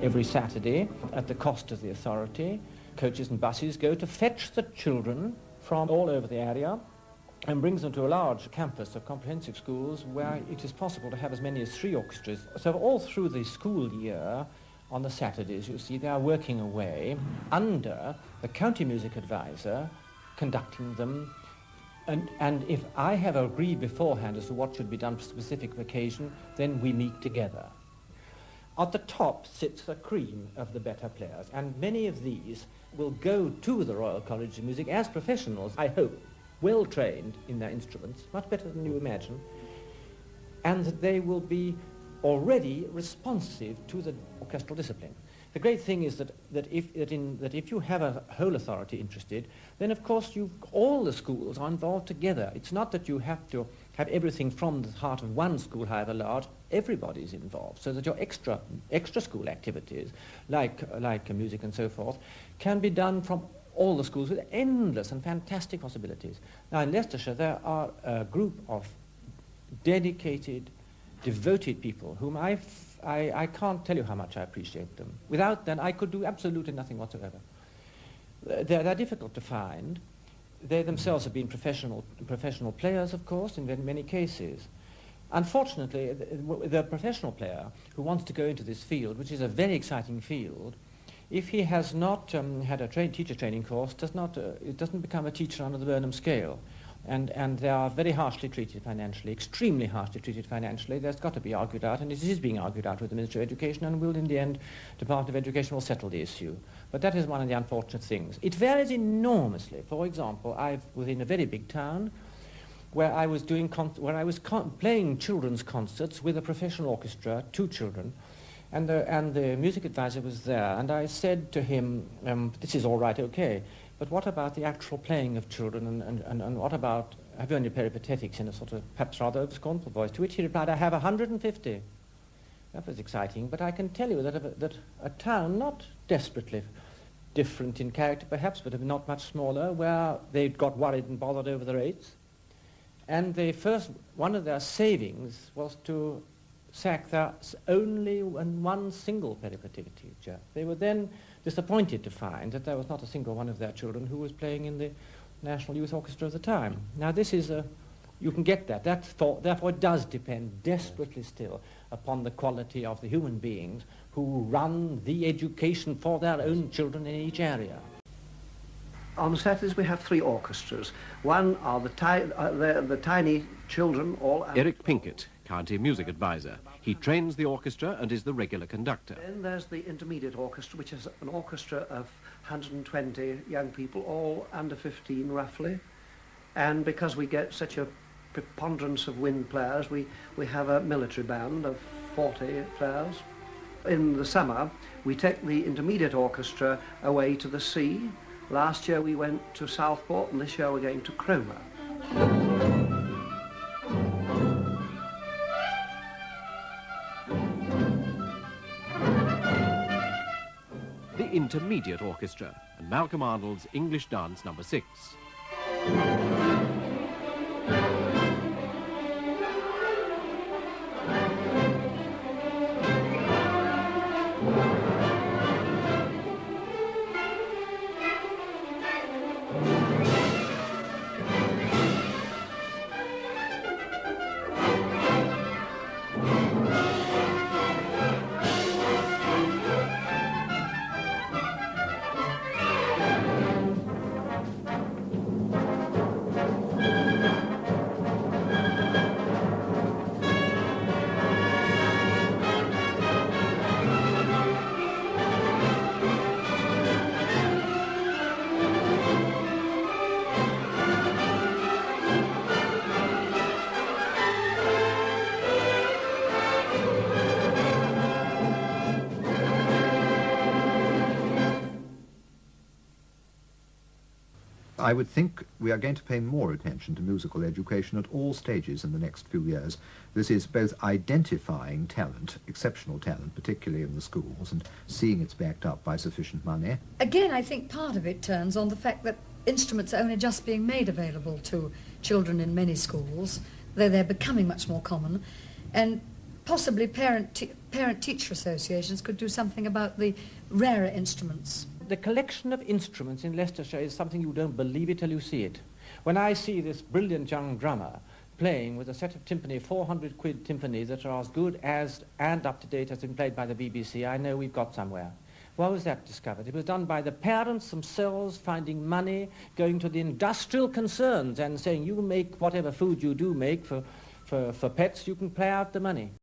every Saturday at the cost of the authority. Coaches and buses go to fetch the children from all over the area and brings them to a large campus of comprehensive schools where it is possible to have as many as 3 orchestras. So all through the school year, on the Saturdays, you see, they are working away under the county music advisor conducting them. And if I have agreed beforehand as to what should be done for a specific occasion, then we meet together. At the top sits the cream of the better players, and many of these will go to the Royal College of Music as professionals, I hope, well trained in their instruments, much better than you imagine, and that they will be already responsive to the orchestral discipline. The great thing is that if you have a whole authority interested, then of course all the schools are involved together. It's not that you have to have everything from the heart of one school, however large. Everybody's involved, so that your extra school activities, like music and so forth, can be done from all the schools with endless and fantastic possibilities. Now in Leicestershire there are a group of dedicated, devoted people whom I can't tell you how much I appreciate them. Without them, I could do absolutely nothing whatsoever. They're difficult to find. They themselves have been professional players, of course, in many cases. Unfortunately, the professional player who wants to go into this field, which is a very exciting field, if he has not had a teacher training course, it doesn't become a teacher under the Burnham scale. And they are very harshly treated financially, extremely harshly treated financially. There's got to be argued out, and it is being argued out with the Ministry of Education, and will, in the end, Department of Education will settle the issue. But that is one of the unfortunate things. It varies enormously. For example, I was in a very big town where I was playing children's concerts with a professional orchestra, 2 children, and the music advisor was there, and I said to him, this is all right, okay, but what about the actual playing of children, and what about, have you any peripatetics in a sort of perhaps rather scornful voice? To which he replied, I have 150. That was exciting, but I can tell you that a town not desperately different in character perhaps, but not much smaller, where they got worried and bothered over the rates, and one of their savings was to sack their only and one single peripatetic teacher. They were then disappointed to find that there was not a single one of their children who was playing in the National Youth Orchestra at the time. Now this is you can get that. Therefore it does depend desperately still upon the quality of the human beings who run the education for their own children in each area. On Saturdays we have 3 orchestras. One are the tiny children, all... Eric Pinkett, County Music Advisor. He trains the orchestra and is the regular conductor. Then there's the intermediate orchestra, which is an orchestra of 120 young people, all under 15 roughly. And because we get such a preponderance of wind players, we have a military band of 40 players. In the summer, we take the intermediate orchestra away to the sea. Last year we went to Southport, and this year we're going to Cromer. The Intermediate Orchestra, and Malcolm Arnold's English Dance No. 6. I would think we are going to pay more attention to musical education at all stages in the next few years. This is both identifying talent, exceptional talent, particularly in the schools, and seeing it's backed up by sufficient money. Again, I think part of it turns on the fact that instruments are only just being made available to children in many schools, though they're becoming much more common, and possibly parent-teacher associations could do something about the rarer instruments. The collection of instruments in Leicestershire is something you don't believe it till you see it. When I see this brilliant young drummer playing with a set of timpani, 400 quid timpani that are as good as and up to date as been played by the BBC, I know we've got somewhere. Why was that discovered? It was done by the parents themselves finding money, going to the industrial concerns and saying, you make whatever food you do make for pets, you can play out the money.